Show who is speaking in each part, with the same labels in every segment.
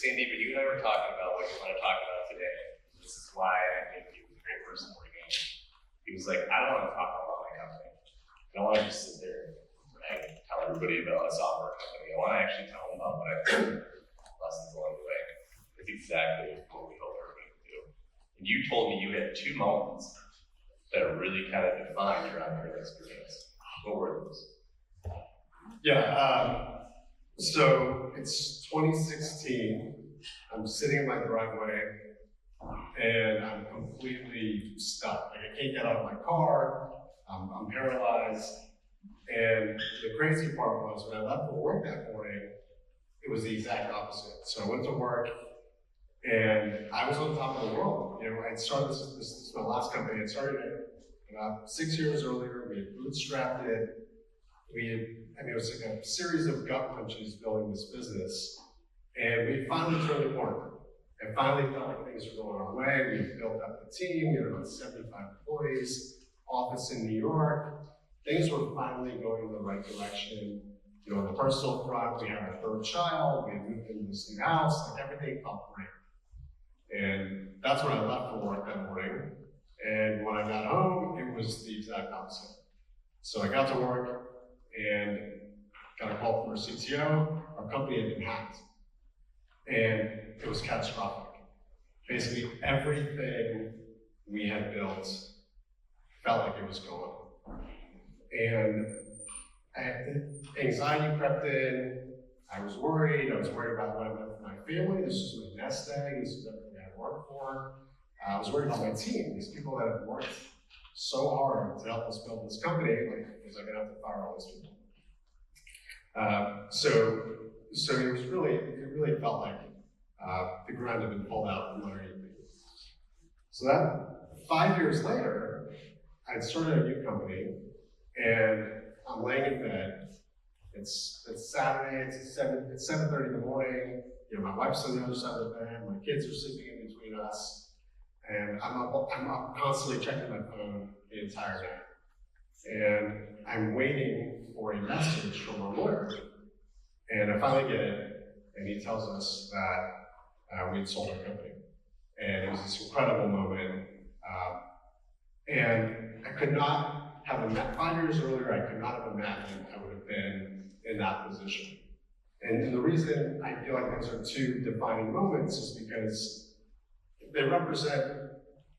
Speaker 1: Sandeep, when you and I were talking about what you want to talk about today, this is why I think you're a great person to bring in. He was like, I don't want to talk about my company. I don't want to just sit there and tell everybody about a software company. I want to actually tell them about what I've learned, lessons along the way. It's exactly what we hope everybody can do. And you told me you had 2 moments that really kind of defined your entrepreneurial experience. What were those?
Speaker 2: Yeah, so it's 2016. I'm sitting in my driveway and I'm completely stuck. Like I can't get out of my car. I'm paralyzed. And the crazy part was when I left for work that morning, it was the exact opposite. So I went to work and I was on top of the world. You know, I started this is my last company. I started it about 6 years earlier. We had bootstrapped it. It was like a series of gut punches building this business. And we finally turned the corner. And finally felt like things were going our way. We built up the team. We had about 75 employees, office in New York. Things were finally going in the right direction. You know, on the personal front, we had our 3rd child. We had moved into this new house. Like everything felt great. And that's when I left for work that morning. And when I got home, it was the exact opposite. So I got to work and got a call from our CTO. Our company had been hacked. And it was catastrophic. Basically, everything we had built felt like it was gone. And anxiety crept in. I was worried. I was worried about what it meant for my family. This was my nest egg. This was everything I worked for. I was worried about my team. These people that have worked so hard to help us build this company. Like, was I going to have to fire all these people? So it really felt like the ground had been pulled out from underneath me. So that 5 years later, I'd started a new company, and I'm laying in bed. It's Saturday. It's 7:30 in the morning. You know, my wife's on the other side of the bed. My kids are sleeping in between us, and I'm up constantly checking my phone the entire day. And I'm waiting for a message from our lawyer, and I finally get it, and he tells us that we had sold our company. And it was this incredible moment. And I could not have 5 years earlier, I could not have imagined I would have been in that position. And the reason I feel like those are 2 defining moments is because they represent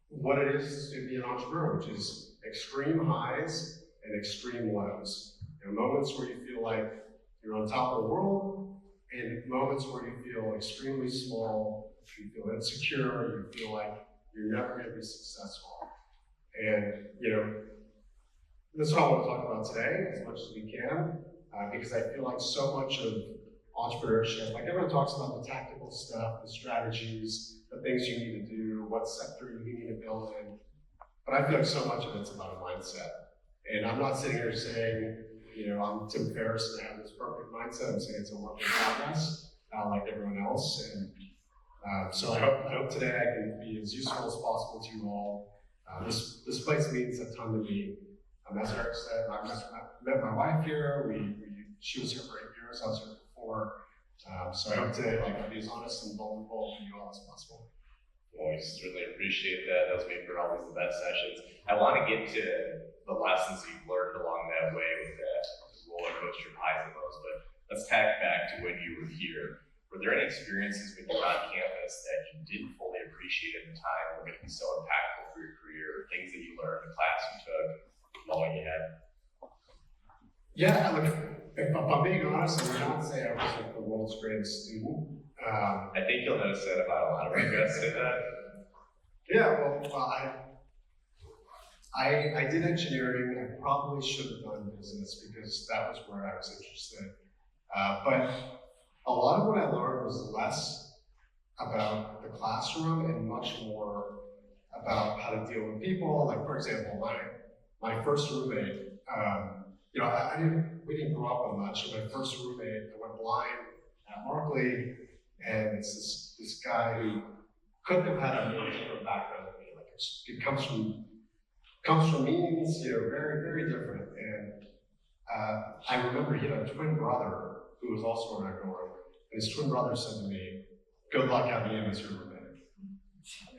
Speaker 2: what it is to be an entrepreneur, which is extreme highs and extreme lows. You know, moments where you feel like you're on top of the world, and moments where you feel extremely small, you feel insecure, you feel like you're never going to be successful. And, you know, that's what I want to talk about today as much as we can, because I feel like so much of entrepreneurship, like everyone talks about the tactical stuff, the strategies, the things you need to do, what sector you need to build in, but I feel like so much of it's about a mindset. And I'm not sitting here saying, you know, I'm Tim Ferriss and I have this perfect mindset. I'm saying it's a work in progress, like everyone else. And so I hope today I can be as useful as possible to you all. This place means a ton to me. As Eric said, I met my wife here. She was here for 8 years. I was here before. So I hope today I be as honest and vulnerable with you all as possible.
Speaker 1: Well, we certainly appreciate that. Those make for always the best sessions. I want to get to the lessons you've learned along that way with that roller coaster highs and lows, but let's tack back to when you were here. Were there any experiences when you were on campus that you didn't fully appreciate at the time were going to be so impactful for your career, or things that you learned, the class you took, knowing you had?
Speaker 2: Yeah, look, if I'm being honest, I would not say I was like the world's greatest student.
Speaker 1: I think you'll notice that about a lot of our guests say that.
Speaker 2: Yeah, well, I did engineering. I probably should have done business because that was where I was interested. But a lot of what I learned was less about the classroom and much more about how to deal with people. Like, for example, my first roommate, you know, we didn't grow up with much. My first roommate, I went blind at Markley, and it's this guy who couldn't have had a more different background than me. Like, it comes from means, you know, very, very different. And I remember he had a twin brother who was also in our dorm. And his twin brother said to me, good luck having him as your roommate.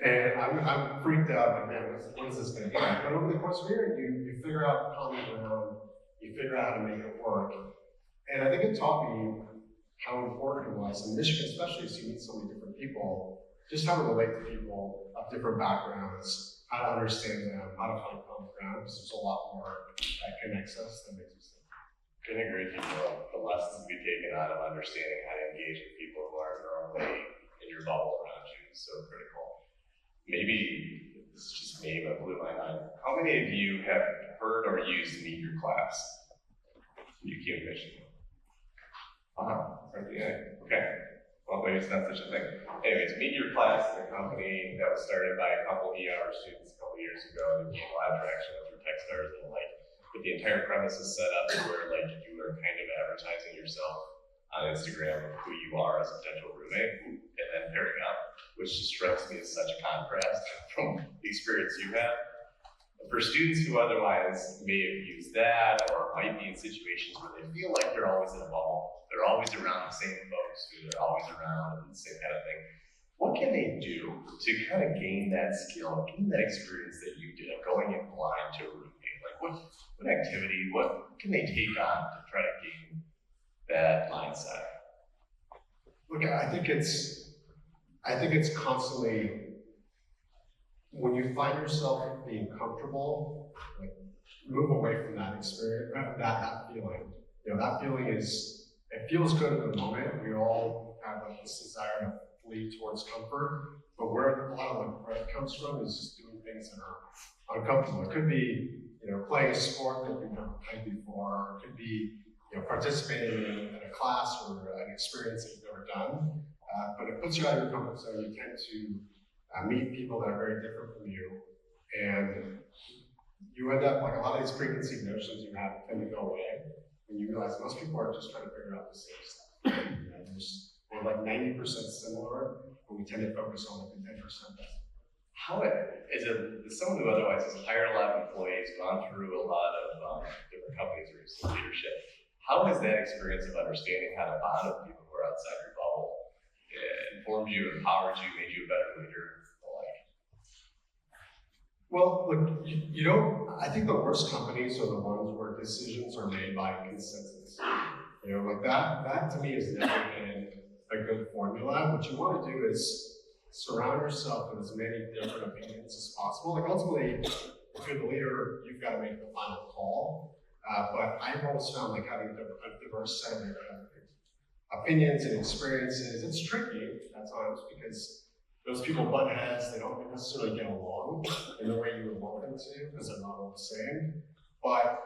Speaker 2: And I'm freaked out, like, man, what is this gonna be like? But over the course of a year, you figure out common ground, you figure out how to make it work. And I think it taught me how important it was, in Michigan especially, as you meet so many different people, just how to relate to people of different backgrounds, how to understand them, how to find common ground, because there's a lot more that connects us than makes us think.
Speaker 1: Couldn't agree with you more. The lessons to be taken out of understanding how to engage with people who are normally in your bubble around you is so critical. Maybe this is just me, but blew my mind. How many of you have heard or used Meet Your Class? UQ Michigan. Yeah. Okay. Well, maybe it's not such a thing. Anyways, Meet Your Class is a company that was started by a couple EHour students a couple years ago. They gained a lot of traction through Techstars and the like. But the entire premise is set up to where like you are kind of advertising yourself on Instagram of who you are as a potential roommate, and then pairing up, which just strikes me as such a contrast from the experience you have. For students who otherwise may have used that or might be in situations where they feel like they're always in a bubble, they're always around the same folks who they're always around and the same kind of thing, what can they do to kind of gain that skill, gain that experience that you did of going in blind to a roommate? Like what activity, what can they take on to try to gain that mindset?
Speaker 2: Look, I think it's constantly, when you find yourself being comfortable, like move away from that experience, that feeling. You know, that feeling it feels good in the moment. We all have like this desire to flee towards comfort, but where a lot of the breath comes from is just doing things that are uncomfortable. It could be, you know, playing a sport that you've never played before, or it could be, you know, participating in a class or an experience that you've never done. But it puts you out of your comfort zone. You tend to meet people that are very different from you, and you end up, like, a lot of these preconceived notions you have tend to go away when you realize most people are just trying to figure out the same stuff. You know, we're like 90% similar, but we tend to focus on like the 10% best.
Speaker 1: How is someone who otherwise has hired a lot of employees, gone through a lot of different companies or some leadership, how has that experience of understanding how to bond with people who are outside your bubble informed you, empowered you, made you a better leader?
Speaker 2: Well, look, you don't, I think the worst companies are the ones where decisions are made by consensus. You know, like that to me has never been a good formula. What you want to do is surround yourself with as many different opinions as possible. Like ultimately, if you're the leader, you've got to make the final call. But I've always found like having a diverse set of opinions and experiences, it's tricky at times because those people butt heads, they don't necessarily get along in the way you would want them to because they're not all the same. But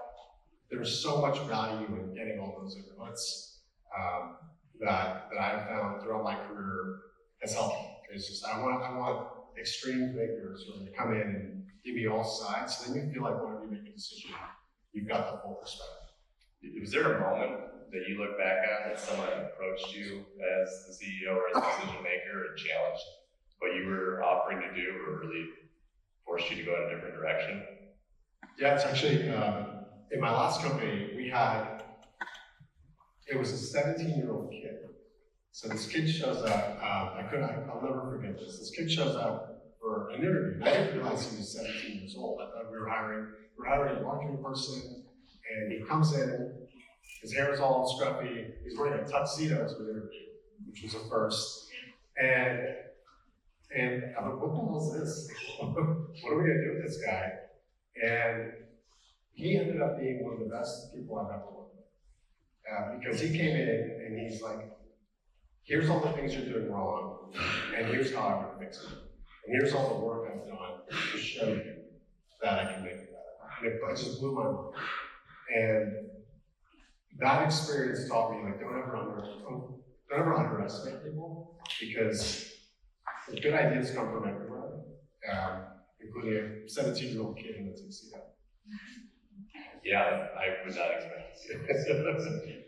Speaker 2: there's so much value in getting all those inputs that I've found throughout my career has helped me. It's just, I want extreme thinkers who are gonna come in and give me all sides, so then you feel like whenever you make a decision, you've got the full perspective.
Speaker 1: Was there a moment that you look back on that someone approached you as the CEO or as a decision maker and challenged what you were offering to do or really forced you to go in a different direction?
Speaker 2: Yeah, it's actually, in my last company, it was a 17-year-old kid. So this kid shows up, I'll never forget this. This kid shows up for an interview, and I didn't realize he was 17 years old. I thought we were hiring a marketing person, and he comes in, his hair is all scruffy, he's wearing a tuxedo to the interview, which was a first. And I'm like, what the hell is this? What are we gonna do with this guy? And he ended up being one of the best people I've ever worked with. Because he came in and he's like, here's all the things you're doing wrong, and here's how I'm gonna fix it. And here's all the work I've done to show you that I can make it better. And it just blew my mind. And that experience taught me, like, don't ever underestimate people, because good ideas come from everywhere, including a 17-year-old kid in a tuxedo.
Speaker 1: Yeah, I would not expect to see it.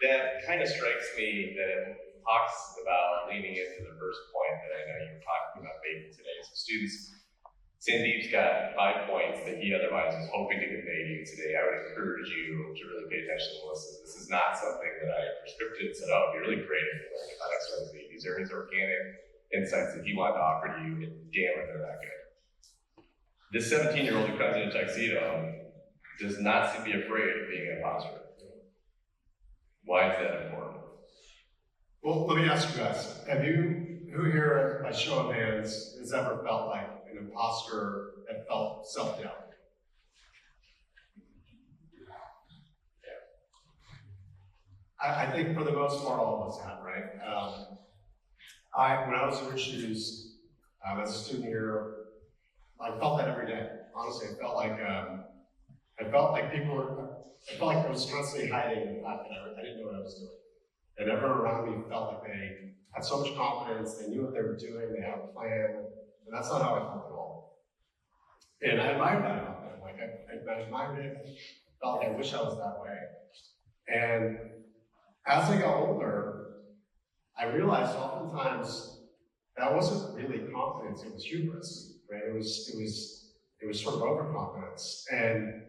Speaker 1: That kind of strikes me that it talks about leaning into the first point that I know you were talking about maybe today. So students Sandeep's got 5 points that he otherwise was hoping to convey to you today. I would encourage you to really pay attention and listen. This is not something that I prescripted and said, oh, be really creative and learn about X, Y, Z. These are his organic insights that he wanted to offer to you, and damn it, they're not good. This 17-year-old who comes in a tuxedo does not seem to be afraid of being an imposter. Why is that important?
Speaker 2: Well, let me ask you guys, who here, by show of hands, has ever felt like an imposter that felt self-doubt? I think for the most part, all of us have, right? When I was in your shoes, as a student here, I felt that every day. Honestly, I felt like I felt like I was constantly hiding the fact that I didn't know what I was doing. And everyone around me felt like they had so much confidence, they knew what they were doing, they had a plan, and that's not how I felt at all. And I admired that about them. Like I admired it, I felt like I wish I was that way. And as I got older, I realized oftentimes that wasn't really confidence, it was hubris, right? It was sort of overconfidence. And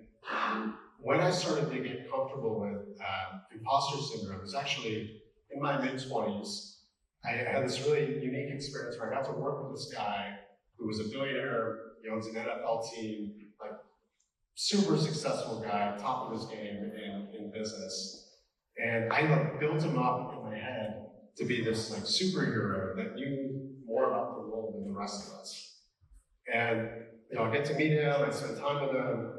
Speaker 2: when I started to get comfortable with imposter syndrome, it was actually in my mid-20s. I had this really unique experience where I got to work with this guy who was a billionaire, he owns an NFL team, like super successful guy, top of his game in business. And I like built him up in my head to be this like superhero that knew more about the world than the rest of us. And I get to meet him, I spend time with him,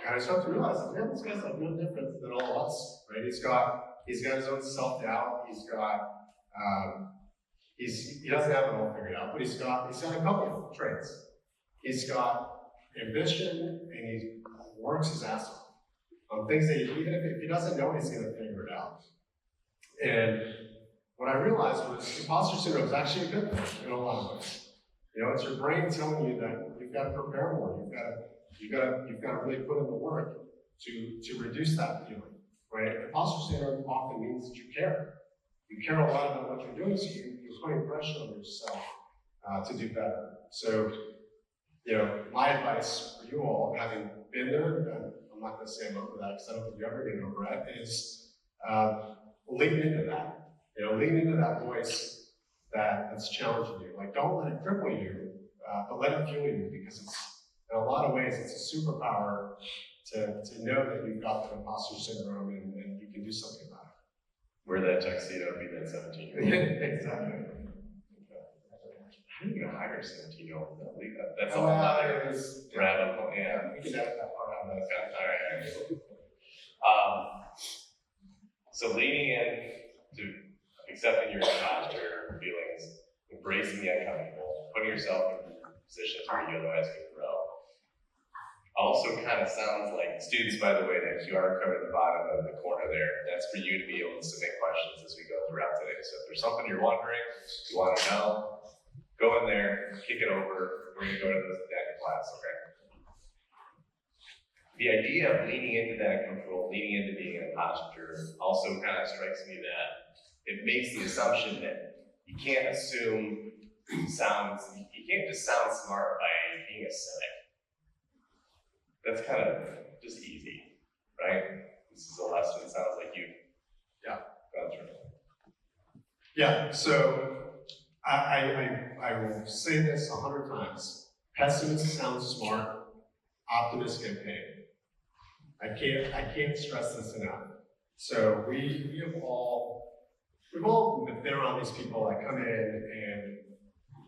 Speaker 2: and I start to realize, man, this guy's like no different than all of us, right? He's got his own self-doubt. He doesn't have it all figured out, but he's got a couple of traits. He's got ambition, and he works his ass off on things that even if he doesn't know, he's going to figure it out. And what I realized was imposter syndrome is actually a good thing in a lot of ways. It's your brain telling you that you've got to prepare more. You've got to really put in the work to reduce that feeling, right? Imposter syndrome often means that you care. You care a lot about what you're doing, so you're putting pressure on yourself to do better. So, my advice for you all, having been there, and I'm not going to say I'm over that because I don't think you're ever getting over it, is lean into that. Lean into that voice that's challenging you. Like, don't let it cripple you, but let it fuel you, because in a lot of ways, it's a superpower to know that you've got that imposter syndrome and you can do something about it.
Speaker 1: Wear that tuxedo, be that 17-year-old.
Speaker 2: Exactly.
Speaker 1: How are you going to hire a 17-year-old? That's a whole other rabbit hole. Yeah.
Speaker 2: We can edit that part out.
Speaker 1: Okay. All right. So leaning in to accepting your imposter feelings, embracing the uncomfortable, putting yourself in positions where you otherwise can grow. Also kind of sounds like, students, by the way, that QR code at the bottom of the corner there, that's for you to be able to submit questions as we go throughout today. So if there's something you're wondering, you want to know, go in there, kick it over. We're going to go to the next class, okay? The idea of leaning into that control, leaning into being an imposter, also kind of strikes me that it makes the assumption that you can't assume you can't just sound smart by being a cynic. That's kind of just easy, right? This is a lesson it sounds like you've gone through.
Speaker 2: Yeah, so I will say this 100 times. Pessimists sound smart, optimists get paid. I can't stress this enough. So we've all been around these people that come in and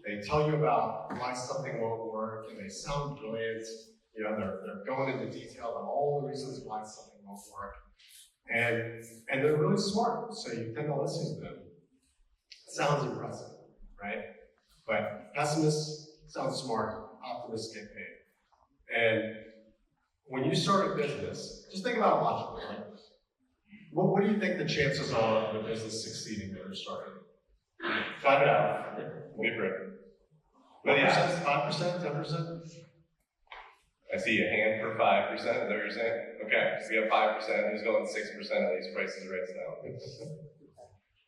Speaker 2: they tell you about why something won't work, and they sound brilliant. They're going into detail on all the reasons why something won't work. And they're really smart, so you tend to listen to them. It sounds impressive, right? But pessimists sound smart, optimists get paid. And when you start a business, just think about it logically. Right? What do you think the chances are of a business succeeding that you're starting? 5%.
Speaker 1: Different.
Speaker 2: 5%, 10%?
Speaker 1: I see a hand for 5%, is that what you're saying? Okay, so we have 5%, who's going 6% of these prices right now?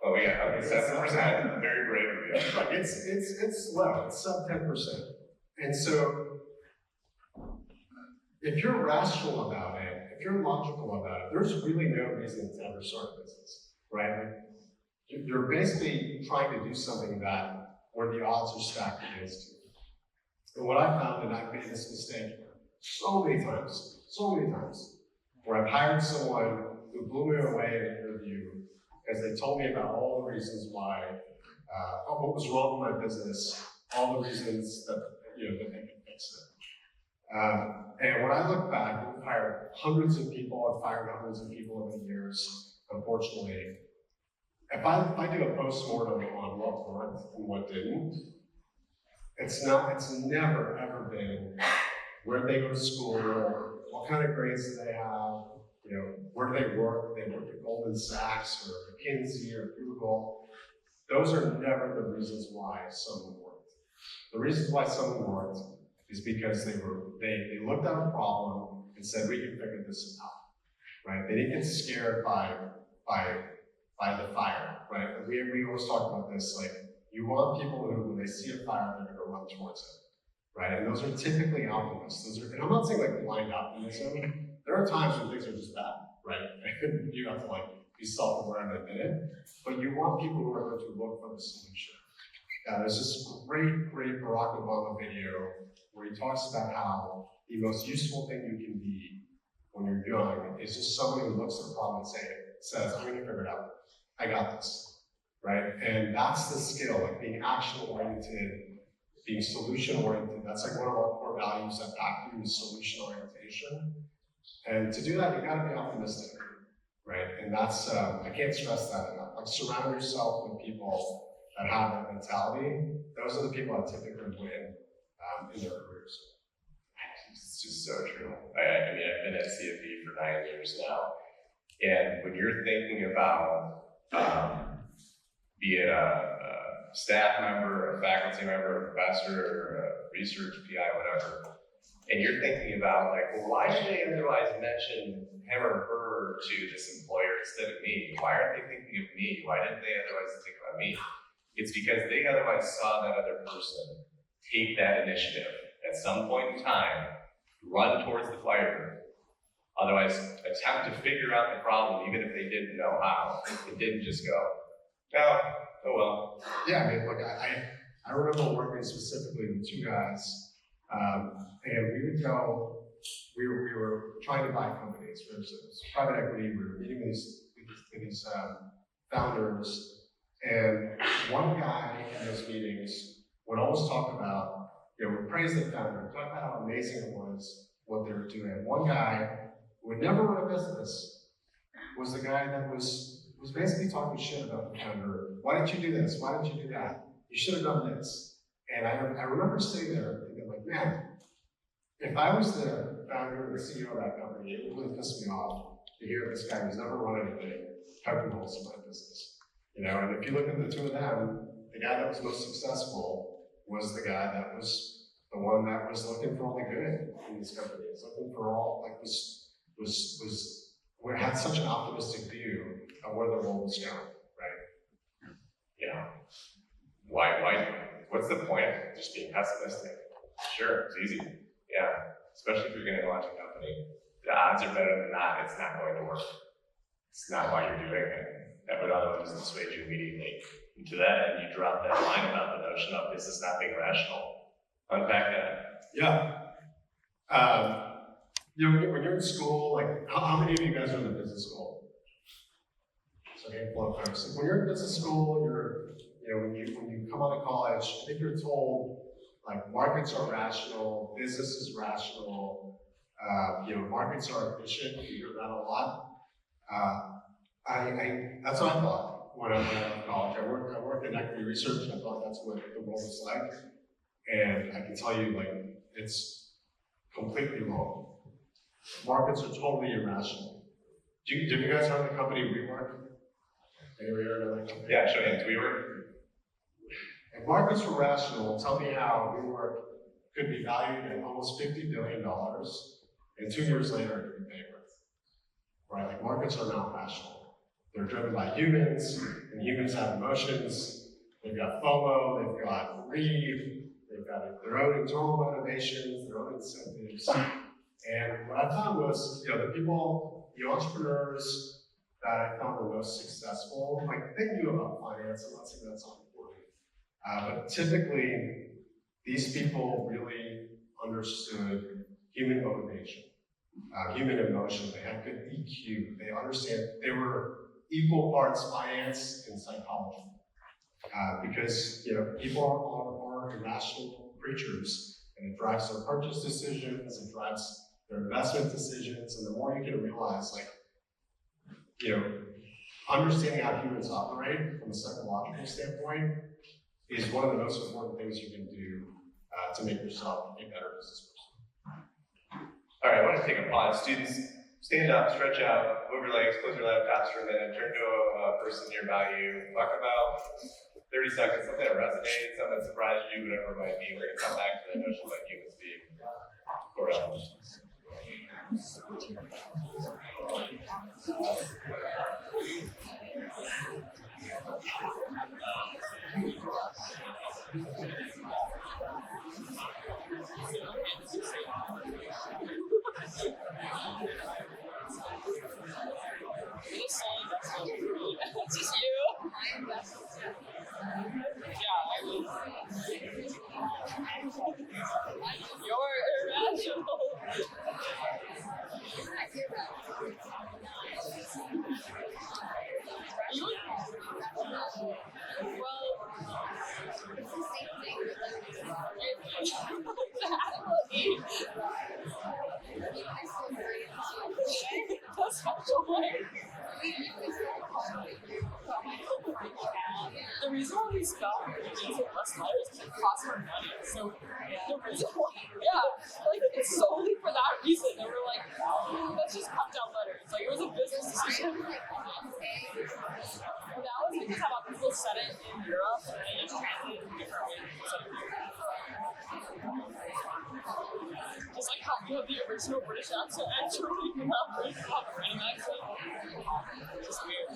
Speaker 1: Well, we got 7%, very brave of you.
Speaker 2: It's low, it's sub 10%. And so, if you're rational about it, if you're logical about it, there's really no reason to ever start a business, right? Like, you're basically trying to do something where the odds are stacked against you. And what I found, and I've made this mistake so many times, where I've hired someone who blew me away in an interview because they told me about all the reasons why, what was wrong with my business, all the reasons that they could fix it. And when I look back, I've hired hundreds of people, I've fired hundreds of people over the years, unfortunately. If I do a post-mortem on what worked and what didn't, it's never ever been where they go to school, what kind of grades do they have, where do they work? Do they work at Goldman Sachs or McKinsey or Google? Those are never the reasons why someone worked. The reasons why someone worked is because they looked at a problem and said, we can figure this out, right? They didn't get scared by the fire, right? We always talk about this, like, you want people who, when they see a fire, they're gonna run towards it, right? And those are typically optimists. And I'm not saying like blind optimism. There are times when things are just bad, right? You have to be self-aware and admit it, but you want people who are going to look for the solution. There's this great Barack Obama video where he talks about how the most useful thing you can be when you're young is just someone who looks at a problem and says, I'm gonna figure it out. I got this, right? And that's the skill, being action-oriented, being solution-oriented. That's one of our core values at Vacuum is solution orientation. And to do that, you gotta be optimistic, right? And that's, I can't stress that enough. Surround yourself with people that have that mentality. Those are the people that typically win in their careers.
Speaker 1: It's just so true. I mean, I've been at CFE for 9 years now. And when you're thinking about, be it a staff member, a faculty member, a professor, or a research PI, whatever, and you're thinking about well, why should they otherwise mention him or her to this employer instead of me? Why aren't they thinking of me? Why didn't they otherwise think about me? It's because they otherwise saw that other person take that initiative at some point in time, run towards the fire, otherwise attempt to figure out the problem even if they didn't know how. It didn't just go, oh well.
Speaker 2: Yeah, I mean, look, I remember working specifically with two guys, and we would go, we were trying to buy companies. It was private equity, we were meeting these founders, and one guy in those meetings would always talk about, would praise the founder, talk about how amazing it was, what they were doing. One guy who would never run a business was the guy that was basically talking shit about the founder. Why didn't you do this? Why didn't you do that? You should have done this. And I remember sitting there thinking man, if I was the founder or the CEO of that company, it would really piss me off to hear this guy who's never run anything poking holes in my business. And if you look at the two of them, the guy that was most successful was the guy that was the one that was looking for all the good in these companies, looking for all, had such an optimistic view of where the world was going, right?
Speaker 1: Yeah. Why? What's the point of just being pessimistic? Sure, it's easy. Yeah. Especially if you're going to launch a company. The odds are better than not, it's not going to work. It's not why you're doing it. That would otherwise dissuade you immediately. And to that end, you drop that line about the notion of business not being rational. Unpack that.
Speaker 2: Yeah. When you're in school, how many of you guys are in the business school? So a handful of folks. When you're in business school, when you come out of college, I think you're told markets are rational, business is rational, markets are efficient. You hear that a lot. That's what I thought when I went to college. I worked in equity research, and I thought that's what the world was like. And I can tell you, it's completely wrong. Markets are totally irrational. Did you guys heard of the company WeWork? Anybody heard of that company?
Speaker 1: Yeah, show hands. WeWork.
Speaker 2: If markets were rational, tell me how WeWork could be valued at almost $50 billion, and 2 years later it could be bankrupt. Right? Markets are not rational. They're driven by humans, and humans have emotions. They've got FOMO, they've got greed, they've they've got their own internal motivations, their own incentives. And what I found was, the people, the entrepreneurs that I found the most successful, like they knew about finance. I'm not saying that's not important, but typically these people really understood human motivation, human emotion. They had good EQ. They understand. They were equal parts finance and psychology, because people are irrational creatures, and it drives their purchase decisions. It drives their investment decisions, and the more you can realize, understanding how humans operate from a psychological standpoint is one of the most important things you can do to make yourself a better business person.
Speaker 1: All right, I want to take a pause. Students, stand up, stretch out, move your legs, close your laptops for a minute, turn to a person nearby you, talk about 30 seconds, something that resonated, something that surprised you, whatever it might be. We're going to come back to the notion of humans being correlations.
Speaker 3: Just you? Yeah, I was. You're irrational. You? Well, it's the same thing with that's special way. The reason why we spell things with less letters is it costs more money. So the reason why, it's solely for that reason. They were like, let's just cut down letters. Like, it was a business decision. And that was because how people said it in Europe and they just translated it different ways. Just like how you have the original British accent and you have British Random accent. It's just weird.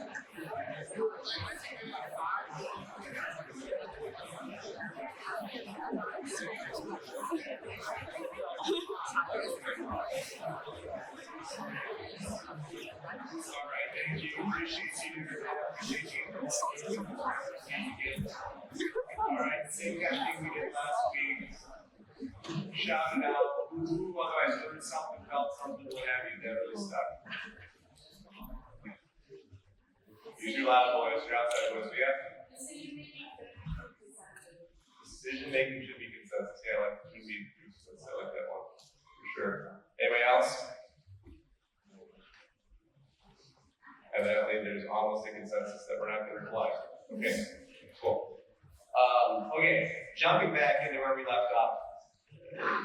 Speaker 1: Alright, thank you. Appreciate you. Alright, same kind of thing we did last week. Shout it out. Who otherwise learned something, felt something, what have you, that really stuck. Use your loud voice, your outside voice. We have decision making should be consensus. Yeah, should be consensus. I like that one. For sure. Anybody else? Evidently, there's almost a consensus that we're not going to reply. Okay, cool. Okay, jumping back into where we left off.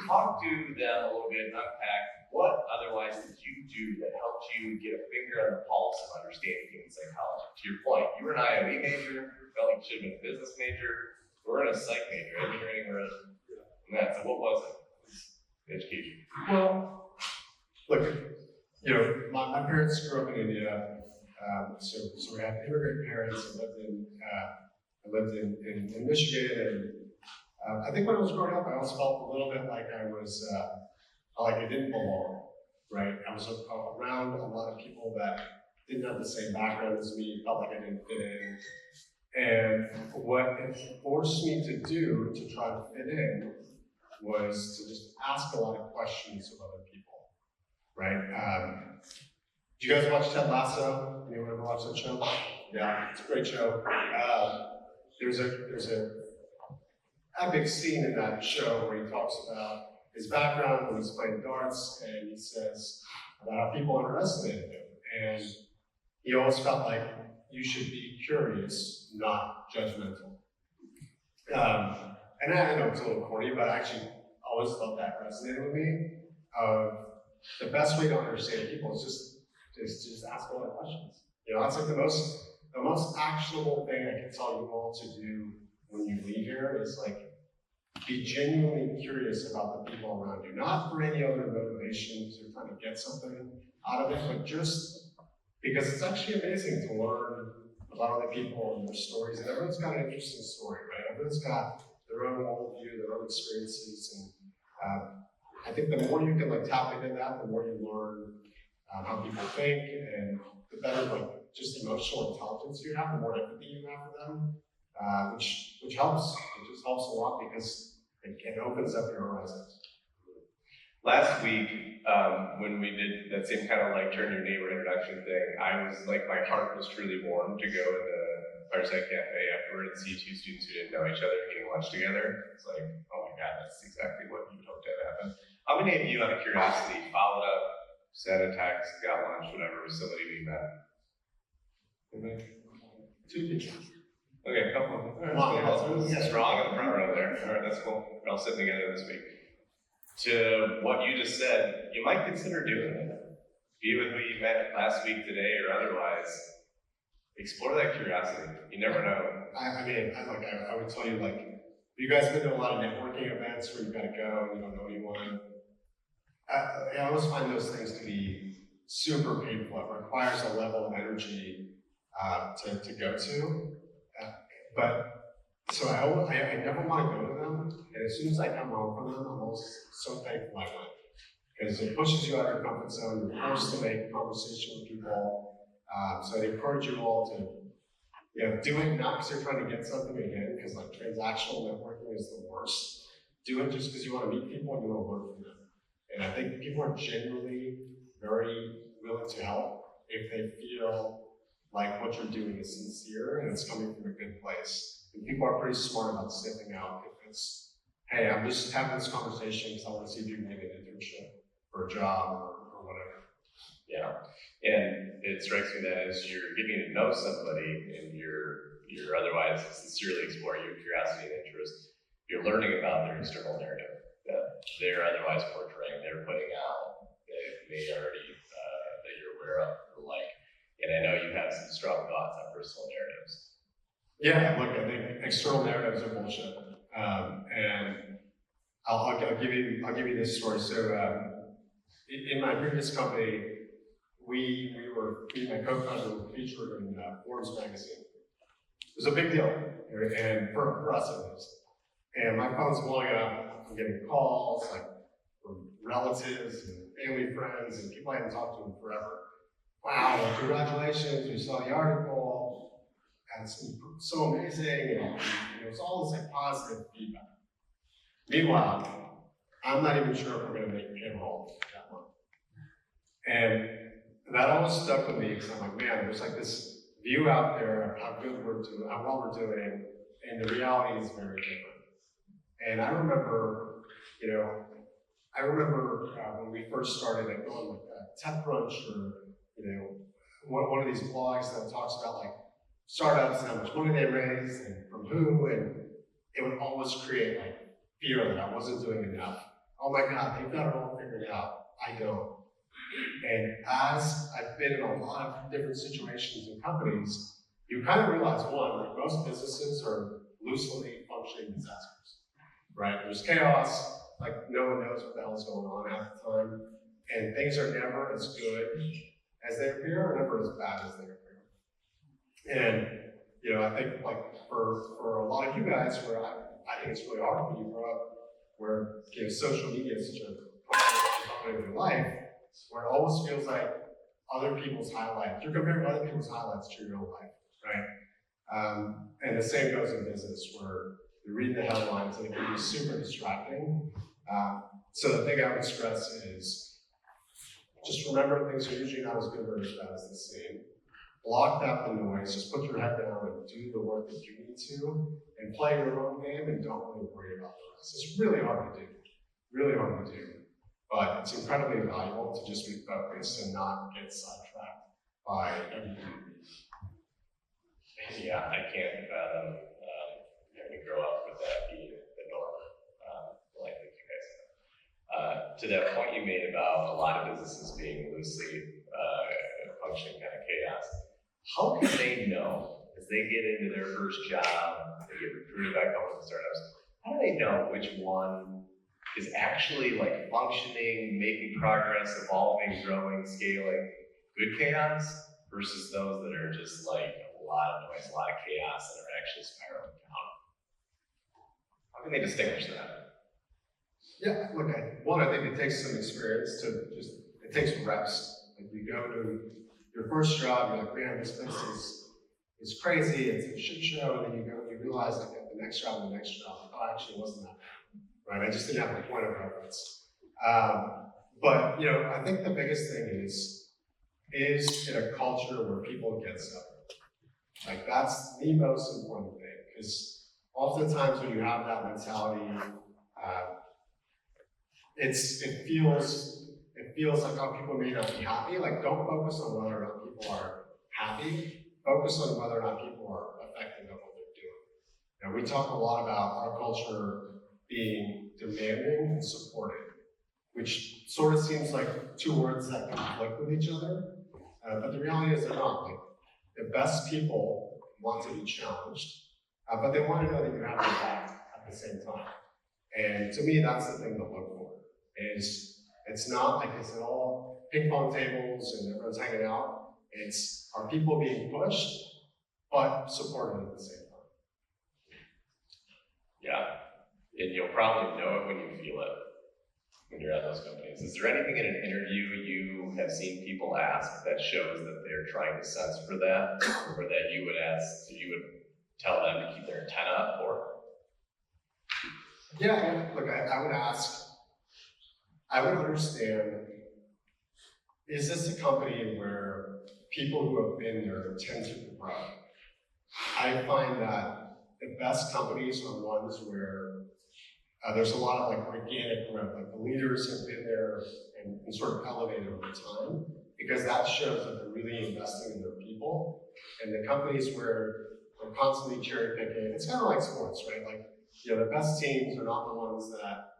Speaker 1: Talk to them a little bit and unpack what otherwise did you do that helped you get a finger on the pulse of understanding human psychology. To your point, you were an IOE major, felt like you should have been a business major. We're in a psych major, engineering or that. So what was it? Education.
Speaker 2: Well, look, my parents grew up in India, so we had immigrant parents. I lived in Michigan, and I think when I was growing up, I always felt a little bit like I was, like I didn't belong, right? I was around a lot of people that didn't have the same background as me, felt like I didn't fit in. And what it forced me to do to try to fit in was to just ask a lot of questions of other people, right? Do you guys watch Ted Lasso? Anyone ever watch that show? Yeah, it's a great show. There's a epic scene in that show where he talks about his background when he's playing darts, and he says about how people underestimated him. And he always felt like you should be curious, not judgmental. And I know it's a little corny, but I actually always thought that resonated with me. The best way to understand people is just ask a lot of questions. That's like the most actionable thing I can tell you all to do when you leave here is be genuinely curious about the people around you, not for any other motivations or trying to get something out of it, but just because it's actually amazing to learn about other people and their stories. And everyone's got an interesting story, right? Everyone's got their own worldview, their own learn experiences. And I think the more you can like tap into that, the more you learn how people think, and the better like just emotional intelligence you have, the more empathy you have for them, which helps. It just helps a lot because it opens up your horizons.
Speaker 1: Last week, when we did that same kind of like turn your neighbor introduction thing, I was like, my heart was truly warmed to go to the Fireside Cafe afterward and see two students who didn't know each other eating lunch together. It's like, oh my God, that's exactly what you would hope to have happen. How many of you, out of curiosity, followed up, sent a text, got lunch, whatever, with somebody we met?
Speaker 2: Two people.
Speaker 1: Okay, a couple of them. All right, that's strong in the front row there. All right, that's cool. We're all sitting together this week. To what you just said, you might consider doing it. Be with who you met last week, today, or otherwise. Explore that curiosity. You never know.
Speaker 2: I would tell you, like, you guys been to a lot of networking events where you got to go and you don't know anyone. I always find those things to be super painful. It requires a level of energy to go to. So I never want to go to them, and as soon as I come home from them, I'm always so thankful I went. Because it pushes you out of your comfort zone, you're forced to make conversation with people. So I'd encourage you all to do it not because you're trying to get something again, because like transactional networking is the worst. Do it just because you want to meet people and you want to learn from them. And I think people are genuinely very willing to help if they feel like what you're doing is sincere and it's coming from a good place. And people are pretty smart about sniffing out if it's, hey, I'm just having this conversation because I want to see if you can get an internship or a job or whatever.
Speaker 1: Yeah, and it strikes me that as you're getting to know somebody and you're otherwise sincerely exploring your curiosity and interest, you're learning about their external narrative that they're otherwise portraying, they're putting out, that they already, that you're aware of, or like. And I know you have some strong thoughts on personal narratives.
Speaker 2: Yeah, look, I think external narratives are bullshit. And I'll give you this story. So in my previous company, me and my co-founder were featured in Forbes magazine. It was a big deal, and for us it was. And my phone's blowing up. I'm getting calls like from relatives and family friends and people I hadn't talked to in forever. Wow, congratulations, we saw the article, and it's so amazing, and it was all this like positive feedback. Meanwhile, I'm not even sure if we're gonna make payroll that month. And that always stuck with me because I'm like, man, there's like this view out there of how good we're doing, how well we're doing, and the reality is very different. And I remember, when we first started, like going like TechCrunch or one of these blogs that talks about like startups and how much money they raised and from who, and it would always create like fear that I wasn't doing enough. Oh my God, they've got it all figured out. I don't. And as I've been in a lot of different situations and companies, you kind of realize one, like most businesses are loosely functioning disasters, right? There's chaos, like no one knows what the hell's going on half the time, and things are never as good as they appear, or never as bad as they appear. And I think like for a lot of you guys, where I think it's really hard for you to grow up, where social media is such a part of your life, where it always feels like other people's highlights. You're comparing other people's highlights to your own life, right? And the same goes in business, where you're reading the headlines and it can be super distracting. So the thing I would stress is just remember things are usually not as good or as bad as they seem. Block out the noise, just put your head down and do the work that you need to, and play your own game and don't really worry about the rest. It's really hard to do, but it's incredibly valuable to just be focused and not get sidetracked by everything.
Speaker 1: Yeah, I can't fathom having to grow up with that being the norm, like you guys have. To that point you made about a lot of businesses being loosely functioning kind of chaos, how can they know, as they get into their first job, they get recruited by companies and startups, how do they know which one is actually like functioning, making progress, evolving, growing, scaling, good chaos, versus those that are just like a lot of noise, a lot of chaos, and are actually spiraling down? How can they distinguish that?
Speaker 2: Yeah, look, I think it takes some experience it takes reps. Like you go to your first job, you're like, man, this place is crazy, it's a shit show, and then you realize like at the next job, oh, actually it wasn't that bad, right? I just didn't have a point of reference. But I think the biggest thing is in a culture where people get stuff. Like that's the most important thing, because oftentimes when you have that mentality, it feels like, oh, people may not be happy. Like, don't focus on whether or not people are happy. Focus on whether or not people are effective at what they're doing. We talk a lot about our culture being demanding and supportive, which sort of seems like two words that conflict with each other. But the reality is they're not. Like, the best people want to be challenged, but they want to know that you have their back at the same time. And to me, that's the thing to look for. It's not like it's all ping pong tables and everyone's hanging out. Are people being pushed, but supported at the same time?
Speaker 1: Yeah, and you'll probably know it when you feel it, when you're at those companies. Is there anything in an interview you have seen people ask that shows that they're trying to sense for that, or that you would tell them to keep their antenna up for?
Speaker 2: Yeah, look, I would ask, I would understand, is this a company where people who have been there tend to grow? I find that the best companies are ones where there's a lot of like organic growth, like the leaders have been there and sort of elevated over time, because that shows that they're really investing in their people. And the companies where they're constantly cherry picking, it's kind of like sports, right? Like, the best teams are not the ones that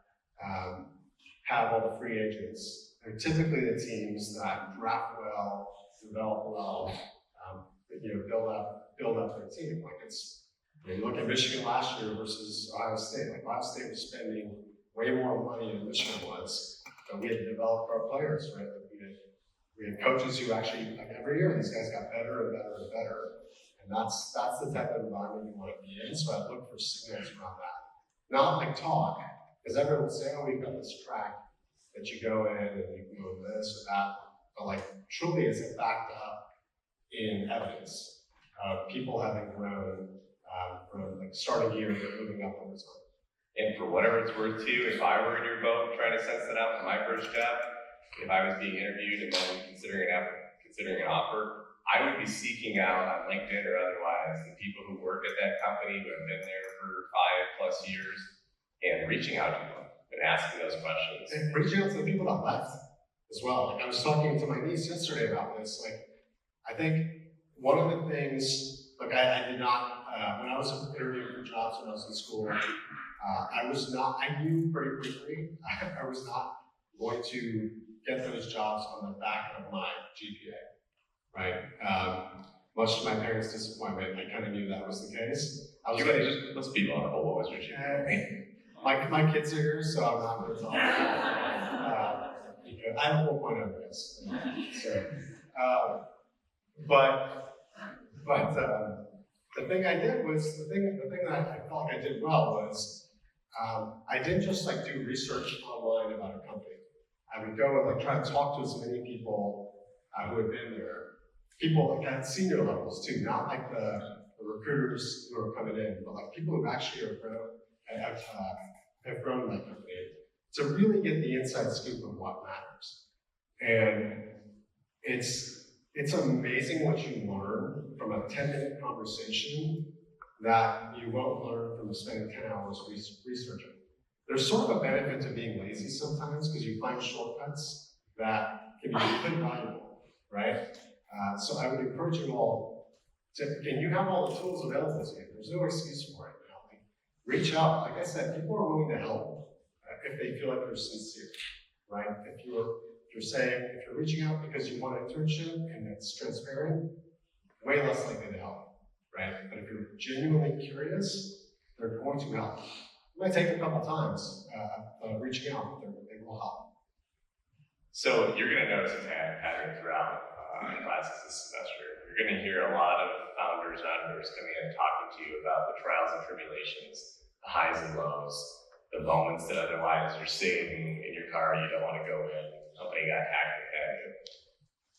Speaker 2: have all the free agents. They're typically the teams that draft well, develop well, build up their team. Like you look at Michigan last year versus Ohio State. Like Ohio State was spending way more money than Michigan was, but we had to develop our players, right? Like we had coaches who actually, like every year, these guys got better and better and better. And that's the type of environment you want to be in. So I look for signals around that. Not like talk, because everyone will say, oh, we've got this track that you go in and you can go this or that. But like truly, is it backed up in evidence of people having grown from like starting here and moving up over time?
Speaker 1: And for whatever it's worth too, if I were in your boat and trying to sense that out for my first job, if I was being interviewed and then considering an offer, I would be seeking out on LinkedIn or otherwise the people who work at that company who have been there for 5+ years and reaching out to them and asking those questions.
Speaker 2: And reaching out to the people that left as well. Like I was talking to my niece yesterday about this. Like I think one of the things, like I did not, when I was interviewing for jobs when I was in school, I knew pretty quickly I was not going to get those jobs on the back of my GPA. Right? Much to my parents' disappointment, I kind of knew that was the case.
Speaker 1: Let's be vulnerable. What was your GPA?
Speaker 2: My kids are here, so I'm not going to talk. I have a 4.0, guys. So, but the thing I did was the thing that I felt like I did well was I didn't just like do research online about a company. I would go and like try to talk to as many people who had been there. People like at senior levels too, not like the recruiters who are coming in, but like people who actually have grown in that company to really get the inside scoop of what matters. And it's amazing what you learn from a 10-minute conversation that you won't learn from spending 10 hours researching. There's sort of a benefit to being lazy sometimes because you find shortcuts that can be really valuable, right? So I would encourage you all can you have all the tools available to you? There's no excuse for it now. Like, reach out. Like I said, people are willing to help if they feel like they're sincere, right? If you're reaching out because you want an internship and it's transparent, way less likely to help, right? But if you're genuinely curious, they're going to help. It might take a couple times reaching out, but they will help.
Speaker 1: So you're going to notice a pattern throughout classes this semester. You're going to hear a lot of founders and entrepreneurs coming in talking to you about the trials and tribulations, the highs and lows, the moments that otherwise you're sitting in your car, you don't want to go in, somebody got hacked at you.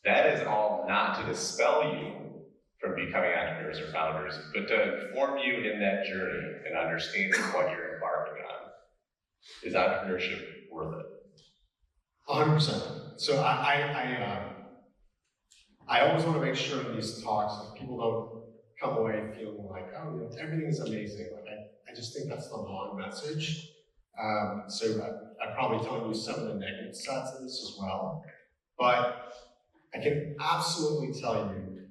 Speaker 1: That is all not to dispel you from becoming entrepreneurs or founders, but to inform you in that journey and understanding what you're embarking on. Is entrepreneurship worth it?
Speaker 2: 100%. So I always want to make sure in these talks that people don't come away feeling like, oh, everything is amazing. Like I just think that's the wrong message. So I'm probably telling you some of the negative sides of this as well. But I can absolutely tell you,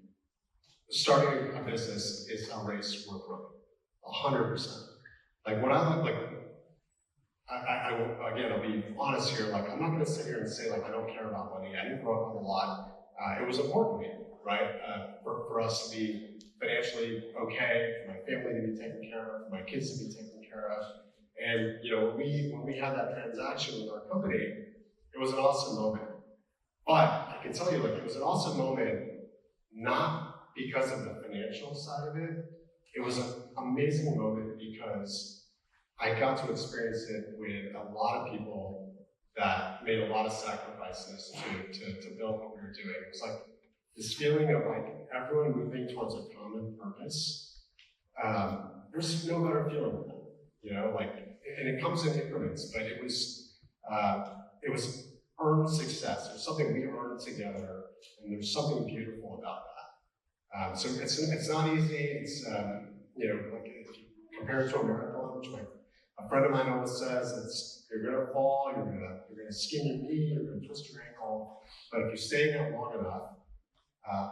Speaker 2: starting a business is a race worth running, 100%. Like when I look, like, I will, again, I'll be honest here, like I'm not gonna sit here and say like I don't care about money. I didn't grow up with a lot. It was important to me, right? For us to be financially okay, for my family to be taken care of, for my kids to be taken care of. And when we had that transaction with our company, it was an awesome moment. But I can tell you, like, it was an awesome moment, not because of the financial side of it. It was an amazing moment because I got to experience it with a lot of people that made a lot of sacrifices to build what we were doing. It was like this feeling of like everyone moving towards a common purpose. There's no better feeling than that, like, and it comes in increments, but it was earned success. There's something we earned together, and there's something beautiful about that. So it's not easy. It's like if you compare it to a marathon, which a friend of mine always says, you're gonna fall, you're gonna skin your knee, you're gonna twist your ankle, but if you stay in it long enough,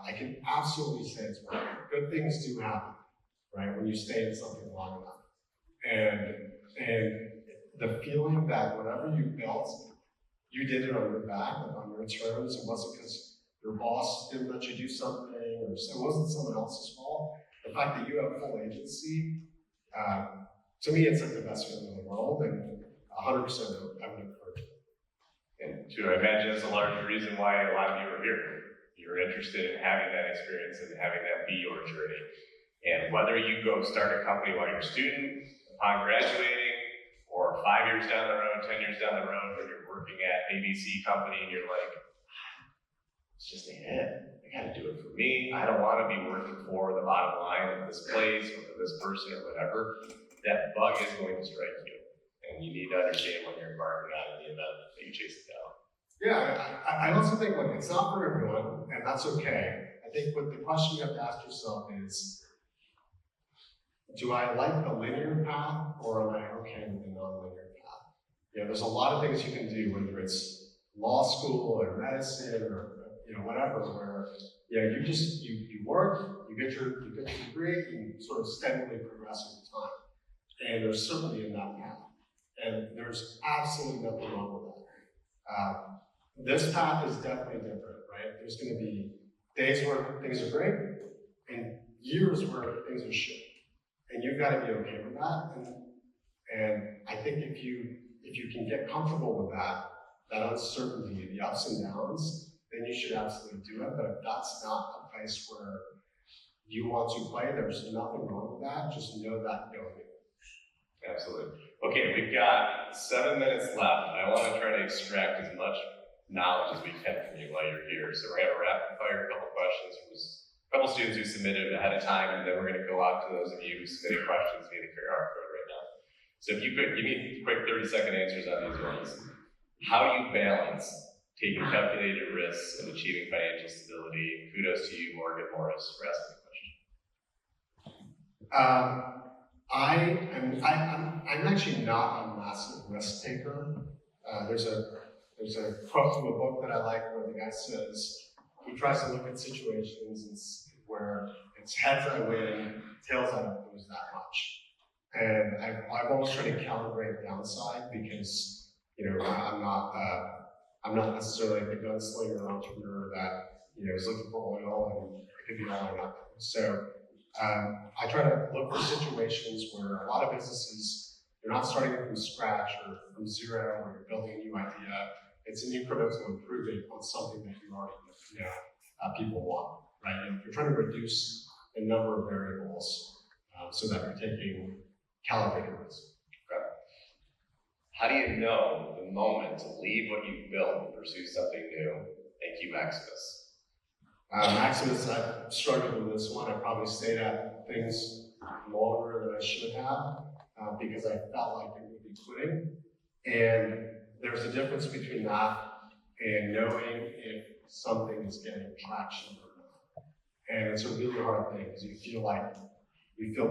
Speaker 2: I can absolutely say it's worth it. Good things do happen, right? When you stay in something long enough, and the feeling that whatever you built, you did it on your back, like on your terms. It wasn't because your boss didn't let you do something, or it wasn't someone else's fault. The fact that you have full agency, to me, it's like the best feeling in the world, and 100% I would encourage it.
Speaker 1: And I imagine that's a large reason why a lot of you are here. You're interested in having that experience and having that be your journey. And whether you go start a company while you're a student, upon graduating, or 5 years down the road, 10 years down the road, when you're working at ABC company and you're like, it's just ain't it. I gotta do it for me. I don't wanna be working for the bottom line of this place or for this person or whatever. That bug is going to strike you. And you need to understand when you're embarking on in the event that you chase it down.
Speaker 2: Yeah, I also think, like, it's not for everyone, and that's okay. I think what the question you have to ask yourself is, do I like the linear path, or am I okay with the non-linear path? There's a lot of things you can do, whether it's law school or medicine or whatever, where you work, you get your degree, and you sort of steadily progress over time. And there's certainty in that path, and there's absolutely nothing wrong with that. This path is definitely different, right? There's going to be days where things are great, and years where things are shit. And you've got to be okay with that. And I think if you can get comfortable with that uncertainty, the ups and downs, then you should absolutely do it. But if that's not a place where you want to play, there's nothing wrong with that. Just know that going in.
Speaker 1: Absolutely. Okay, we've got 7 minutes left. I want to try to extract as much knowledge as we can from you while you're here. So we're going to have a rapid fire couple questions from a couple students who submitted ahead of time, and then we're going to go out to those of you who submitted questions via the QR code right now. So if you could give me quick 30-second answers on these ones. How do you balance taking calculated risks and achieving financial stability? Kudos to you, Morgan Morris, for asking the question.
Speaker 2: I'm actually not a massive risk taker. There's a quote from a book that I like where the guy says he tries to look at situations where it's heads I win, tails I don't lose that much. And I've always tried to calibrate downside because I'm not necessarily the gunslinger entrepreneur that is looking for oil and it could be all or nothing. So I try to look for situations where a lot of businesses, you're not starting from scratch or from zero, or you're building a new idea. It's an incremental improvement on something that you already people want, right? You're trying to reduce the number of variables so that you're taking calibrated risks.
Speaker 1: How do you know the moment to leave what you've built and pursue something new? Thank you, Maximus.
Speaker 2: Maximus, I struggled with this one. I probably stayed at things longer than I should have because I felt like it would be quitting. And there's a difference between that and knowing if something is getting traction or not. And it's a really hard thing because you feel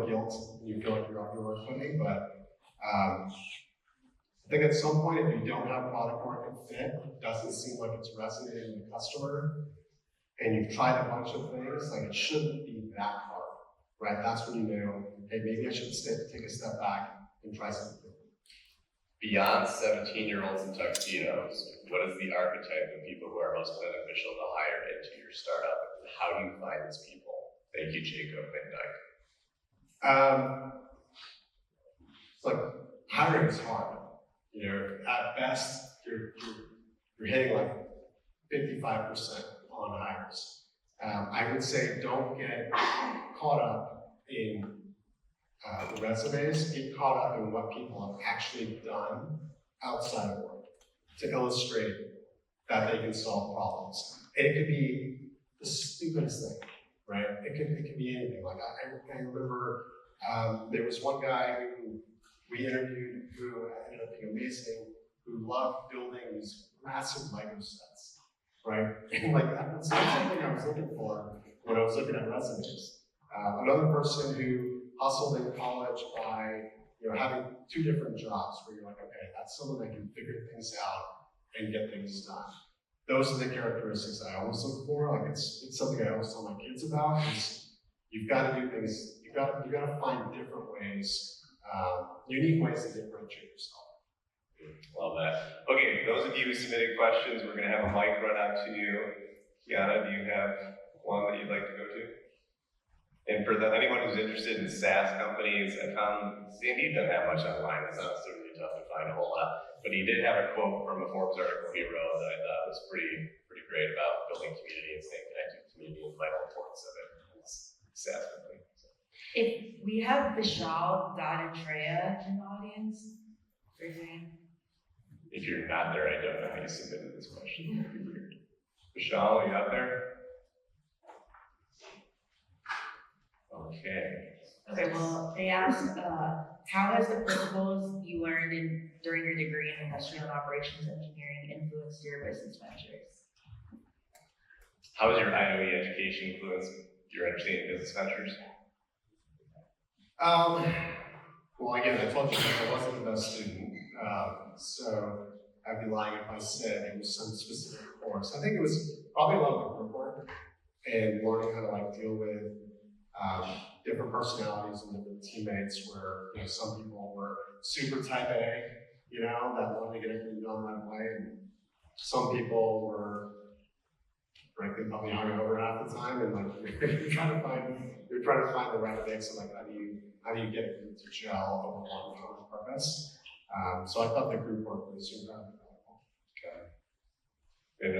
Speaker 2: guilt, and you feel like you're quitting, but I think at some point, if you don't have product market fit, it doesn't seem like it's resonating with the customer, and you've tried a bunch of things, like it shouldn't be that hard, right? That's when you know, hey, maybe I should take a step back and try something different.
Speaker 1: Beyond 17-year-olds in tuxedos, what is the archetype of people who are most beneficial to hire into your startup? How do you find these people? Thank you, Jacob Van Dyke.
Speaker 2: It's like hiring is hard. You know, at best, you're hitting like 55% on hires. I would say don't get caught up in the resumes, get caught up in what people have actually done outside of work to illustrate that they can solve problems. And it could be the stupidest thing, right? It could be anything. Like I remember there was one guy who we interviewed who ended up being amazing, who loved building these massive Lego sets, right? And like that was something I was looking for when I was looking at resumes. Another person who hustled in college by having 2 different jobs where you're like, okay, that's someone that can figure things out and get things done. Those are the characteristics I always look for. Like it's something I always tell my kids about is you've got to do things, you've got to find different ways, unique ways to differentiate yourself.
Speaker 1: Love that. Okay, those of you who submitted questions, we're going to have a mic run out to you. Kiana, do you have one that you'd like to go to? And for anyone who's interested in SaaS companies, I found Sandeep doesn't have much online. It's not certainly tough to find a whole lot. But he did have a quote from a Forbes article he wrote that I thought was pretty great about building community and staying connected to community and the vital importance of it. It's a SaaS company. So.
Speaker 4: If we have Vishal, Dot, and Treya in the audience, raise your hand.
Speaker 1: If you're not there, I don't know how you submitted this question. That'd be weird. Vishal, are you out there?
Speaker 4: Okay, well, they asked, how has the principles you learned during your degree in industrial and operations engineering influenced your business ventures?
Speaker 1: How has your IOE education influenced your understanding of business ventures?
Speaker 2: Well, again, I told you I wasn't the best student, so I'd be lying if I said it was some specific course. I think it was probably a lot of group work and learning how to deal with different personalities and different teammates where some people were super type A, that wanted to get everything done right away, and some people were frankly probably hungover half the time, and you're trying to find the right mix of how do you get a group to gel over one common purpose. So I thought the group work was super valuable.
Speaker 1: Okay.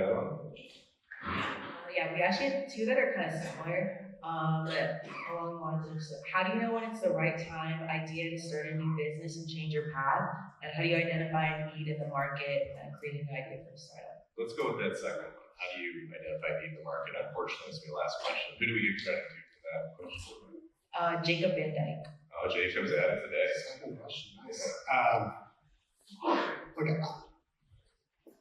Speaker 4: Yeah, we actually have 2 that are kind of similar. Along the lines of, how do you know when it's the right idea to start a new business and change your path? And how do you identify a need in the market and create an idea for a startup?
Speaker 1: Let's go with that second one. How do you identify a need in the market? Unfortunately, it's my last question. Who do we give credit to for that question?
Speaker 4: Jacob Van Dyke.
Speaker 1: Oh, Jacob's at it today.
Speaker 2: Second question, nice. Look,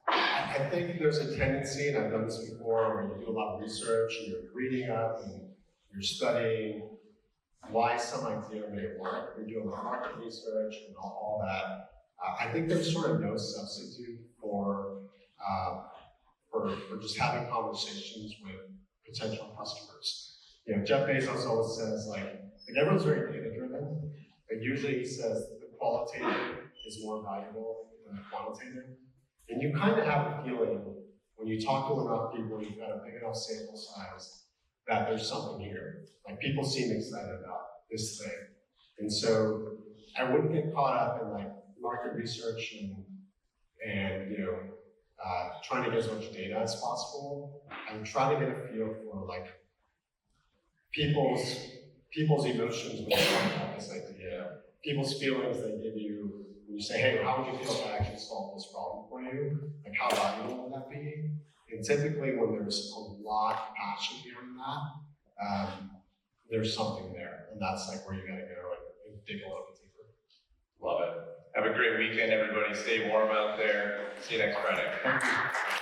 Speaker 2: I think there's a tendency, and I've done this before, where you do a lot of research and you're reading up and you're studying why some idea may work. You're doing market research and all that. I think there's sort of no substitute for just having conversations with potential customers. Jeff Bezos always says everyone's very data driven, but usually he says the qualitative is more valuable than the quantitative. And you kind of have a feeling when you talk to enough people, you've got a big enough sample size that there's something here. People seem excited about this thing. And so I wouldn't get caught up in market research and trying to get as much data as possible. I would try to get a feel for people's emotions when they talk about this idea, people's feelings they give you when you say, hey, how would you feel if I actually solved this problem for you? Like, how valuable would that be? And typically, when there's a lot of passion behind that, there's something there, and that's like where you gotta go and dig a little bit deeper.
Speaker 1: Love it. Have a great weekend, everybody. Stay warm out there. See you next Friday.
Speaker 2: Thank you.